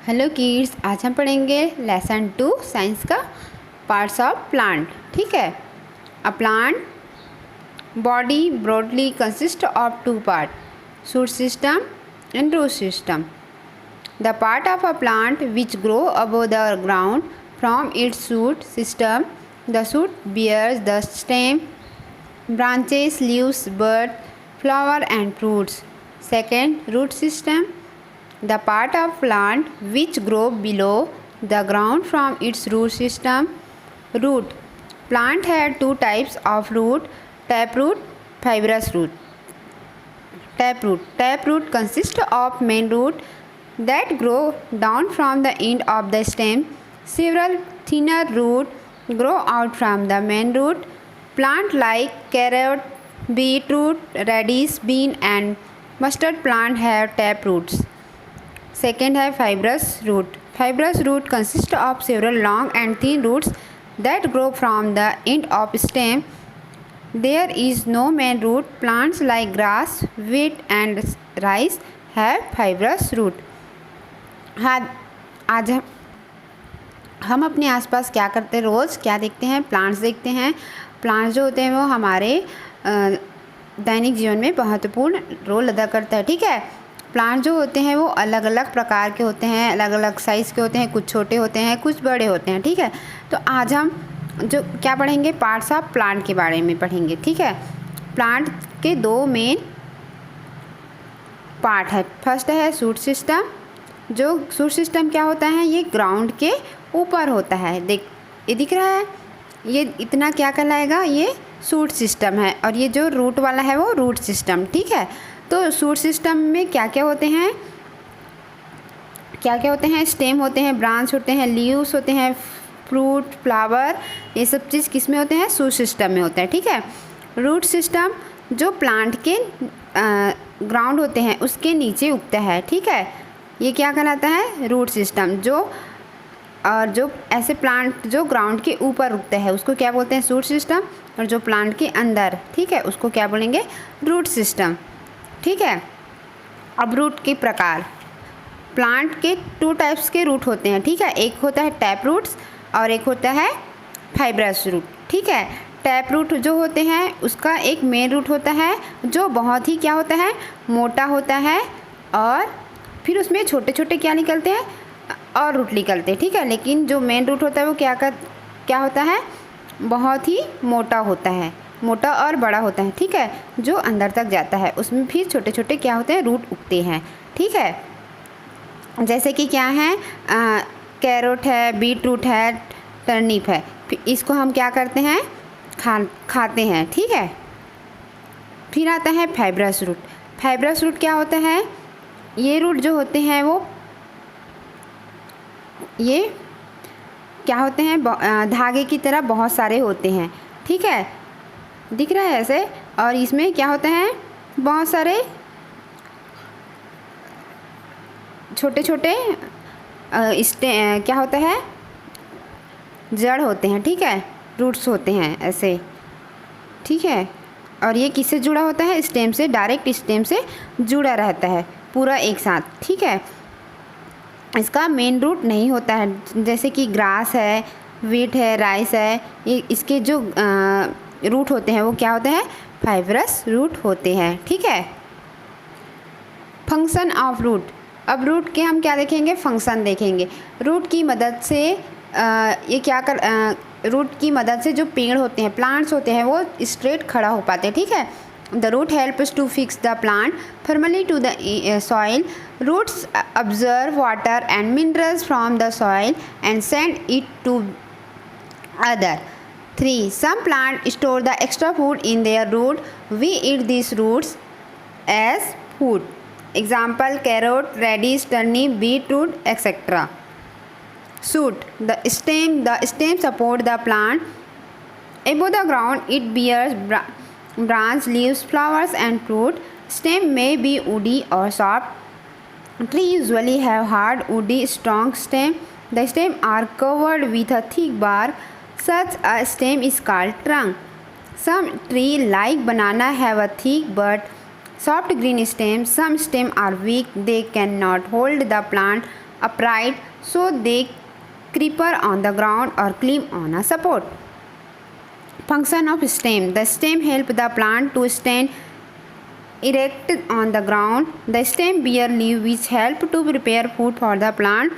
Hello kids, आज हम पढ़ेंगे लेसन 2 साइंस का पार्ट्स ऑफ प्लांट। ठीक है। A plant body broadly consist of 2 part, shoot system and root system. The part of a plant which grow above the ground from its shoot system, the shoot bears the stem, branches, leaves, bud, flower and fruits. Second, root system. The part of plant which grow below the ground from its root system. Root. Plant had 2 types of root: taproot, fibrous root. Taproot. Taproot consists of main root that grow down from the end of the stem. Several thinner roots grow out from the main root. Plant like carrot, beetroot, radish, bean and mustard plant have taproots. Second है fibrous root. Fibrous root consists of several long and thin roots that grow from the end of stem. There is no main root. Plants like grass, wheat and rice have fibrous root. हाँ, आज हम अपने आसपास क्या करते हैं, रोज़ क्या देखते हैं, प्लांट्स देखते हैं। प्लांट्स जो होते हैं वो हमारे दैनिक जीवन में महत्वपूर्ण रोल अदा करता है। ठीक है। प्लांट जो होते हैं वो अलग अलग प्रकार के होते हैं, अलग अलग साइज़ के होते हैं, कुछ छोटे होते हैं, कुछ बड़े होते हैं। ठीक है। तो आज हम जो क्या पढ़ेंगे, पार्ट्स ऑफ प्लांट के बारे में पढ़ेंगे। ठीक है। प्लांट के 2 मेन पार्ट है। फर्स्ट है शूट सिस्टम। जो शूट सिस्टम क्या होता है, ये ग्राउंड के ऊपर होता है। ये दिख रहा है, ये इतना क्या कहलाएगा, ये शूट सिस्टम है। और ये जो रूट वाला है वो रूट सिस्टम। ठीक है। तो शूट सिस्टम में क्या क्या होते हैं, स्टेम होते हैं, ब्रांच होते हैं, लीव्स होते हैं, फ्रूट, फ्लावर, ये सब चीज़ किस में होते हैं, शूट सिस्टम में होते हैं। ठीक है। रूट सिस्टम जो प्लांट के ग्राउंड होते हैं उसके नीचे उगता है। ठीक है। ये क्या कहलाता है, रूट सिस्टम। जो ऐसे प्लांट जो ग्राउंड के ऊपर उगता है उसको क्या बोलते हैं, शूट सिस्टम। और जो प्लांट के अंदर, ठीक है, उसको क्या बोलेंगे, रूट सिस्टम। ठीक है। अब रूट के प्रकार, प्लांट के 2 टाइप्स के रूट होते हैं। ठीक है। एक होता है टैप रूट्स और एक होता है फाइब्रस रूट। ठीक है। टैप रूट जो होते हैं उसका एक मेन रूट होता है जो बहुत ही क्या होता है, मोटा होता है, और फिर उसमें छोटे छोटे क्या निकलते हैं, और रूट निकलते हैं। ठीक है। लेकिन जो मेन रूट होता है वो क्या होता है, बहुत ही मोटा होता है, मोटा और बड़ा होता है। ठीक है। जो अंदर तक जाता है, उसमें फिर छोटे छोटे क्या होते हैं, रूट उगते हैं। ठीक है। जैसे कि क्या है, कैरोट है, बीट रूट है, टर्निप है। फिर इसको हम क्या करते हैं, खाते हैं। ठीक है। फिर आता है फाइब्रस रूट। फाइब्रस रूट क्या होता है, ये रूट जो होते हैं वो ये क्या होते हैं, धागे की तरह बहुत सारे होते हैं। ठीक है। दिख रहा है ऐसे, और इसमें क्या होता है, बहुत सारे छोटे छोटे क्या होता है, जड़ होते हैं। ठीक है। रूट्स होते हैं ऐसे। ठीक है। और ये किससे जुड़ा होता है, स्टेम से, डायरेक्ट स्टेम से जुड़ा रहता है पूरा एक साथ। ठीक है। इसका मेन रूट नहीं होता है, जैसे कि ग्रास है, वीट है, राइस है, ये इसके जो रूट होते हैं वो क्या होते हैं, फाइब्रस रूट होते हैं। ठीक है। Function of root. अब रूट के हम क्या देखेंगे, फंक्शन देखेंगे। रूट की मदद से रूट की मदद से जो पेड़ होते हैं, प्लांट्स होते हैं, वो स्ट्रेट खड़ा हो पाते हैं। ठीक है। The root helps to fix the plant firmly to the soil. Roots absorb water and minerals from the soil and send it to other. 3. Some plants store the extra food in their root. We eat these roots as food. Example: carrot, radish, turnip, beetroot, etc. Shoot. The stem support the plant. Above the ground, it bears branch, leaves, flowers, and fruit. Stem may be woody or soft. Tree usually have hard, woody, strong stem. The stem are covered with a thick bark. Such a stem is called trunk. Some tree like banana have a thick but soft green stem. Some stems are weak. They cannot hold the plant upright, so they creeper on the ground or climb on a support. Function of stem. The stem help the plant to stand erect on the ground. The stem bear leaves which help to prepare food for the plant.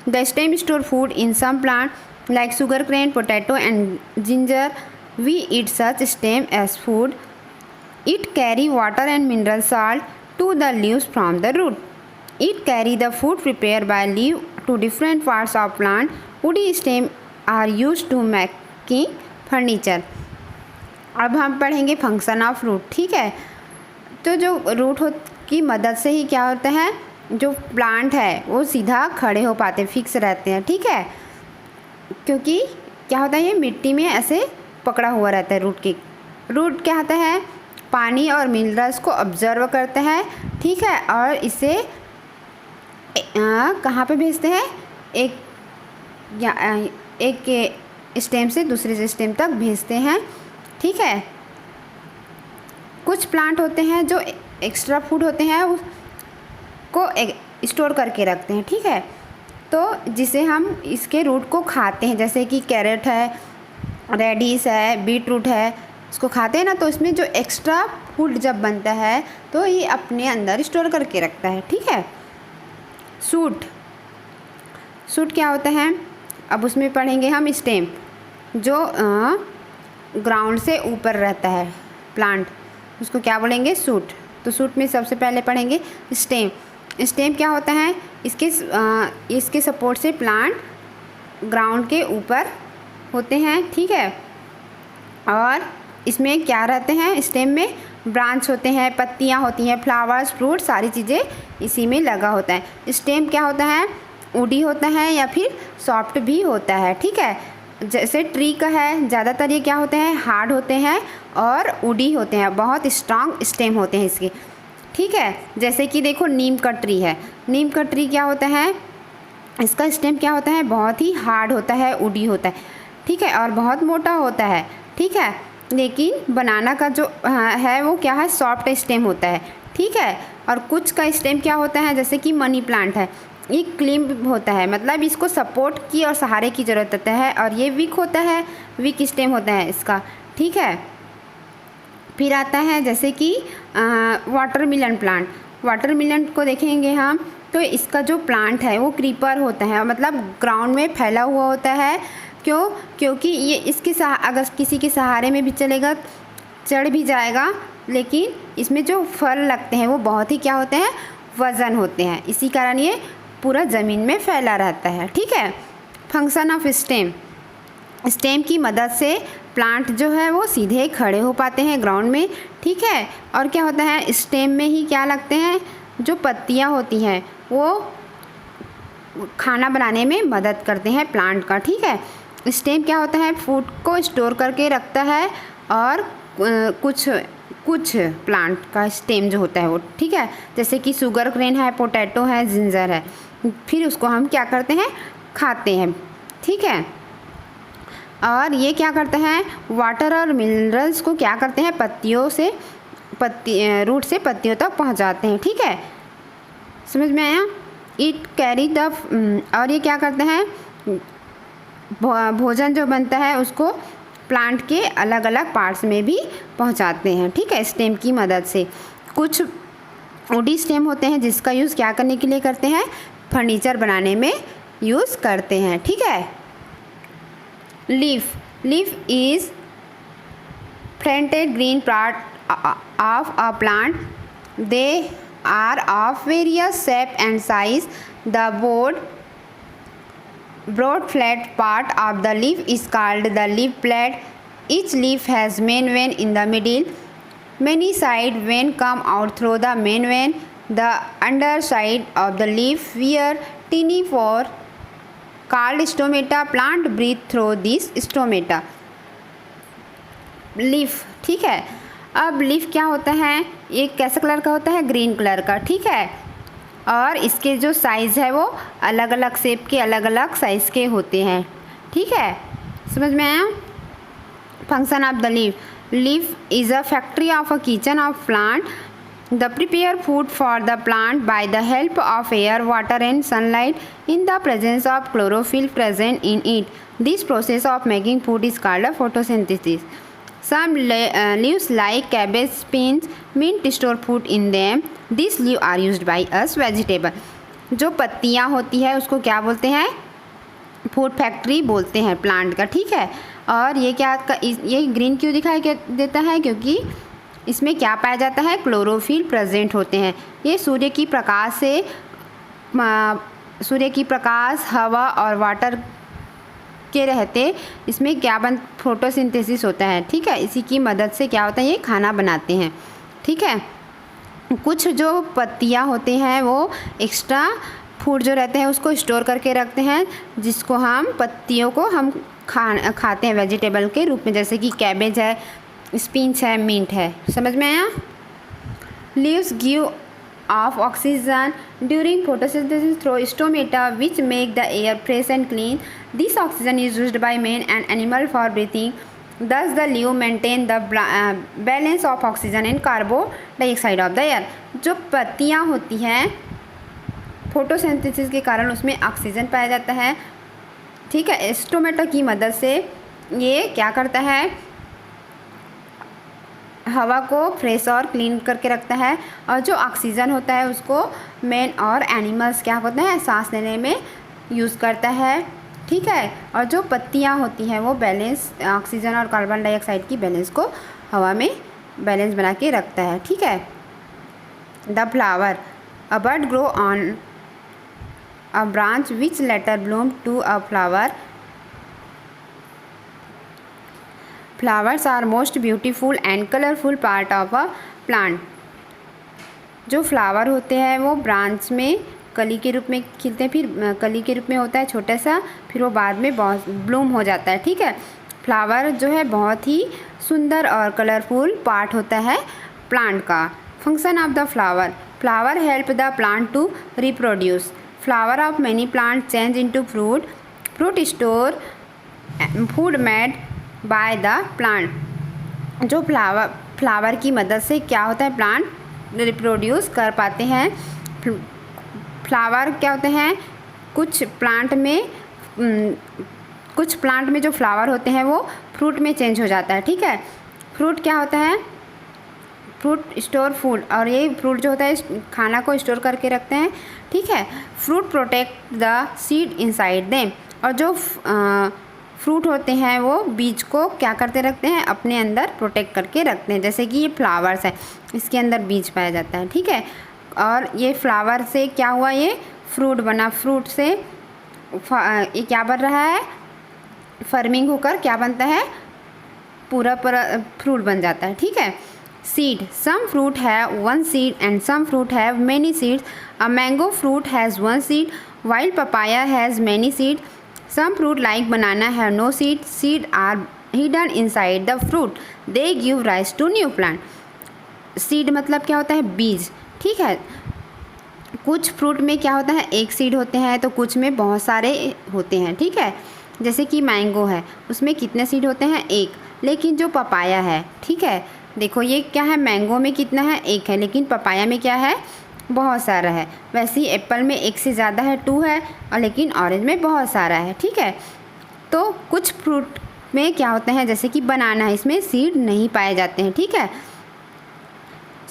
The stem store food in some plants like sugarcane, potato and ginger. We eat such stem as food. It carry water and mineral salt to the leaves from the root. It carry the food prepared by leaf to different parts of plant. Woody stem are used to making furniture. अब हम पढ़ेंगे function of root. ठीक है, तो जो root की मदद से ही क्या होता है, जो प्लांट है वो सीधा खड़े हो पाते, फिक्स रहते हैं। ठीक है, क्योंकि क्या होता है, ये मिट्टी में ऐसे पकड़ा हुआ रहता है। रूट क्या होता है, पानी और मिनरल्स को ऑब्जर्व करता है। ठीक है, और इसे कहाँ पे भेजते हैं, एक स्टेम से दूसरे स्टेम तक भेजते हैं। ठीक है, कुछ प्लांट होते हैं जो एक्स्ट्रा फूड होते हैं उसको स्टोर करके रखते हैं। ठीक है, तो जिसे हम इसके रूट को खाते हैं, जैसे कि कैरेट है, रेडिश है, बीट रूट है, इसको खाते हैं ना, तो इसमें जो एक्स्ट्रा फूड जब बनता है तो ये अपने अंदर स्टोर करके रखता है। ठीक है, सूट क्या होता है, अब उसमें पढ़ेंगे हम स्टेम, जो ग्राउंड से ऊपर रहता है प्लांट, उसको क्या बोलेंगे, सूट। तो सूट में सबसे पहले पढ़ेंगे स्टेम। स्टेम क्या होता है, इसके सपोर्ट से प्लांट ग्राउंड के ऊपर होते हैं। ठीक है, और इसमें क्या रहते हैं, स्टेम में ब्रांच होते हैं, पत्तियां होती हैं, फ्लावर्स, फ्रूट, सारी चीज़ें इसी में लगा होता है। स्टेम क्या होता है, वुडी होता है या फिर सॉफ्ट भी होता है। ठीक है, जैसे ट्री का है, ज़्यादातर ये क्या होते हैं, हार्ड होते हैं और वुडी होते हैं, बहुत स्ट्रांग स्टेम होते हैं इसके। ठीक है, जैसे कि देखो नीम का ट्री है, नीम का ट्री क्या होता है, इसका स्टेम क्या होता है, बहुत ही हार्ड होता है, वुडी होता है। ठीक है, और बहुत मोटा होता है। ठीक है, लेकिन बनाना का जो है वो क्या है, सॉफ्ट स्टेम होता है। ठीक है, और कुछ का स्टेम क्या होता है, जैसे कि मनी प्लांट है, ये क्लिम्ब होता है, मतलब इसको सपोर्ट की और सहारे की ज़रूरत होता है, और ये वीक होता है, वीक स्टेम होता है इसका। ठीक है, फिर आता है जैसे कि वाटरमेलन प्लांट। वाटरमेलन को देखेंगे हम, तो इसका जो प्लांट है वो क्रीपर होता है, मतलब ग्राउंड में फैला हुआ होता है। क्योंकि ये अगर किसी के सहारे में भी चलेगा, चढ़ भी जाएगा, लेकिन इसमें जो फल लगते हैं वो बहुत ही क्या होते हैं, वज़न होते हैं, इसी कारण ये पूरा ज़मीन में फैला रहता है। ठीक है, फंक्शन ऑफ स्टेम। स्टेम की मदद से प्लांट जो है वो सीधे खड़े हो पाते हैं ग्राउंड में। ठीक है, और क्या होता है, स्टेम में ही क्या लगते हैं, जो पत्तियां होती हैं वो खाना बनाने में मदद करते हैं प्लांट का। ठीक है, स्टेम क्या होता है, फूड को स्टोर करके रखता है, और कुछ प्लांट का स्टेम जो होता है वो, ठीक है, जैसे कि शुगर केन है, पोटैटो है, जिंजर है, फिर उसको हम क्या करते हैं, खाते हैं। ठीक है, और ये क्या करते हैं, वाटर और मिनरल्स को क्या करते हैं, रूट से पत्तियों तक पहुंचाते हैं। ठीक है, समझ में आया। इट कैरी द, और ये क्या करते हैं, भोजन जो बनता है उसको प्लांट के अलग अलग पार्ट्स में भी पहुंचाते हैं। ठीक है, स्टेम की मदद से। कुछ वुडी स्टेम होते हैं जिसका यूज़ क्या करने के लिए करते हैं, फर्नीचर बनाने में यूज़ करते हैं। ठीक है, leaf is fronted green part of a plant. They are of various shape and size. The broad flat part of the leaf is called the leaf plate. Each leaf has main vein in the middle. Many side vein come out through the main vein. The underside of the leaf where tiny pore called stomata. Plant breathe through this stomata. Leaf, ठीक है। अब leaf क्या होता है, ये कैसा colour का होता है, ग्रीन कलर का। ठीक है, और इसके जो साइज़ है वो अलग अलग शेप के, अलग अलग साइज़ के होते हैं। ठीक है, समझ में आया। Function of the leaf is a factory of a kitchen of plant. The prepare food for the plant by the help of air, water and sunlight in the presence of chlorophyll present in it. This process of making food is called a photosynthesis. Some leaves like cabbage, spinach, mint store food in them. These leaves are used by us vegetable. जो पत्तियाँ होती है उसको क्या बोलते हैं? Food factory बोलते हैं प्लांट का, ठीक है। और ये क्या ये ग्रीन क्यों दिखाई देता है? क्योंकि इसमें क्या पाया जाता है? क्लोरोफिल प्रेजेंट होते हैं। ये सूर्य की प्रकाश, हवा और वाटर के रहते इसमें क्या फोटोसिंथेसिस होता है, ठीक है। इसी की मदद से क्या होता है? ये खाना बनाते हैं, ठीक है। कुछ जो पत्तियाँ होते हैं वो एक्स्ट्रा फूड जो रहते हैं उसको स्टोर करके रखते हैं, जिसको हम पत्तियों को हम खाते हैं वेजिटेबल के रूप में, जैसे कि कैबेज है, स्पिनच है, मिंट है। समझ में आया? Leaves give of oxygen during photosynthesis through stomata which make the air fresh and clean. This oxygen is used by man and animal for breathing. Thus the leaf maintain the balance of oxygen and carbon dioxide of the air. जो पत्तियाँ होती हैं photosynthesis के कारण उसमें oxygen पाया जाता है, ठीक है। स्टोमेटा की मदद से ये क्या करता है? हवा को फ्रेश और क्लीन करके रखता है, और जो ऑक्सीजन होता है उसको मैन और एनिमल्स क्या होता है? सांस लेने में यूज़ करता है, ठीक है। और जो पत्तियाँ होती हैं वो बैलेंस ऑक्सीजन और कार्बन डाइऑक्साइड की बैलेंस को हवा में बैलेंस बना के रखता है, ठीक है। The flower, a bud grow on a branch which later bloom to a flower. Flowers are most beautiful and colourful part of a plant. जो फ्लावर होते हैं वो ब्रांच में कली के रूप में खिलते हैं, फिर कली के रूप में होता है छोटा सा, फिर वो बाद में बहुत ब्लूम हो जाता है, ठीक है। फ्लावर जो है बहुत ही सुंदर और कलरफुल पार्ट होता है प्लांट का. Function of the flower, flower help the plant to reproduce. Flower of many plant change into fruit. Fruit store food made by the plant. जो फ्लावर की मदद से क्या होता है? प्लांट रिप्रोड्यूस कर पाते हैं. फ्लावर क्या होते हैं? कुछ प्लांट में जो फ्लावर होते हैं वो फ्रूट में चेंज हो जाता है, ठीक है। फ्रूट क्या होता है? फ्रूट स्टोर फूड, और ये फ्रूट जो होता है खाना को स्टोर करके रखते हैं, ठीक है। Fruit protect the seed inside them. और जो फ्रूट होते हैं वो बीज को क्या करते रखते हैं? अपने अंदर प्रोटेक्ट करके रखते हैं. जैसे कि ये फ्लावर्स है, इसके अंदर बीज पाया जाता है, ठीक है। और ये फ्लावर से क्या हुआ? ये फ्रूट बना. फ्रूट से ये क्या बन रहा है? फर्मिंग होकर क्या बनता है? पूरा फ्रूट बन जाता है, ठीक है। Seed, some fruit have one seed and some fruit have many seeds. A mango fruit has one seed while papaya has many seeds. Some fruit like banana have no seed. Seeds are hidden inside the fruit. They give rise to new plant. Seed मतलब क्या होता है? बीज, ठीक है। कुछ fruit में क्या होता है? एक सीड होते हैं, तो कुछ में बहुत सारे होते हैं, ठीक है। जैसे कि मैंगो है, उसमें कितने सीड होते हैं? एक. लेकिन जो पपाया है, ठीक है, देखो ये क्या है? मैंगो में कितना है? एक है, लेकिन पपाया में क्या है? बहुत सारा है. वैसे ही एप्पल में एक से ज़्यादा है, 2 है, और लेकिन ऑरेंज में बहुत सारा है, ठीक है। तो कुछ फ्रूट में क्या होते हैं? जैसे कि बनाना है, इसमें सीड नहीं पाए जाते हैं, ठीक है।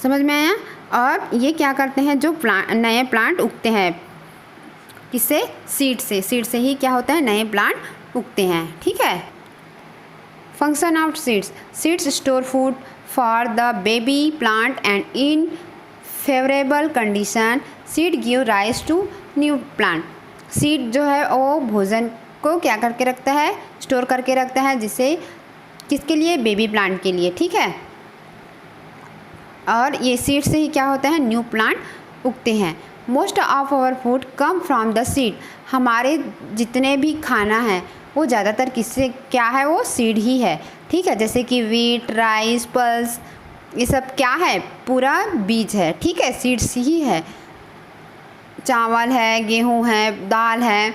समझ में आया? और ये क्या करते हैं? जो नए प्लांट उगते हैं, किससे? सीड से. सीड से ही क्या होता है? नए प्लांट उगते हैं, ठीक है। Function of seeds, seeds store food for the baby plant and in favourable condition seed give rise to new plant. Seed जो है वो भोजन को क्या करके रखता है? स्टोर करके रखता है, जिससे किसके लिए? बेबी प्लांट के लिए, ठीक है। और ये सीड से ही क्या होता है? न्यू प्लांट उगते हैं. Most of our food come from the seed. हमारे जितने भी खाना है वो ज़्यादातर किससे क्या है? वो सीड ही है, ठीक है। जैसे कि वीट, राइस, पल्स, ये सब क्या है? पूरा बीज है, ठीक है, सीड्स ही है. चावल है, गेहूँ है, दाल है,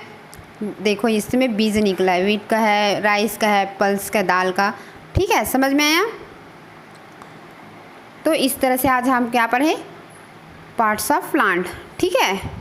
देखो इसमें बीज निकला है, वीट का है, राइस का है, पल्स का, दाल का, ठीक है। समझ में आया? तो इस तरह से आज हम क्या पढ़े? पार्ट्स ऑफ प्लांट, ठीक है।